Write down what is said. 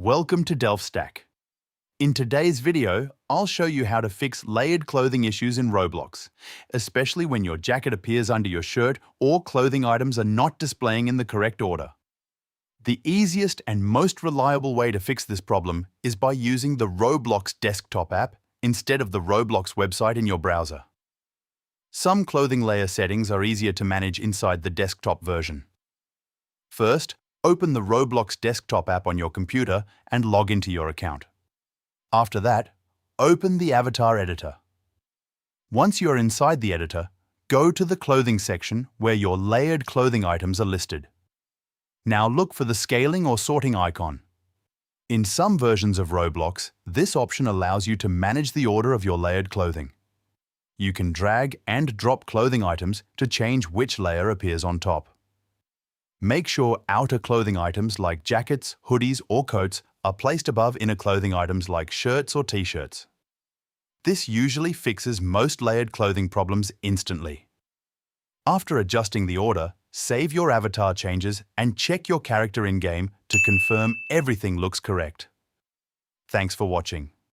Welcome to DelphStack. In today's video, I'll show you how to fix layered clothing issues in Roblox, especially when your jacket appears under your shirt or clothing items are not displaying in the correct order. The easiest and most reliable way to fix this problem is by using the Roblox Desktop App instead of the Roblox website in your browser. Some clothing layer settings are easier to manage inside the desktop version. First, open the Roblox Desktop app on your computer and log into your account. After that, open the avatar editor. Once you are inside the editor, go to the clothing section where your layered clothing items are listed. Now look for the scaling or sorting icon. In some versions of Roblox, this option allows you to manage the order of your layered clothing. You can drag and drop clothing items to change which layer appears on top. Make sure outer clothing items like jackets, hoodies, or coats are placed above inner clothing items like shirts or t-shirts. This usually fixes most layered clothing problems instantly. After adjusting the order, save your avatar changes and check your character in-game to confirm everything looks correct. Thanks for watching.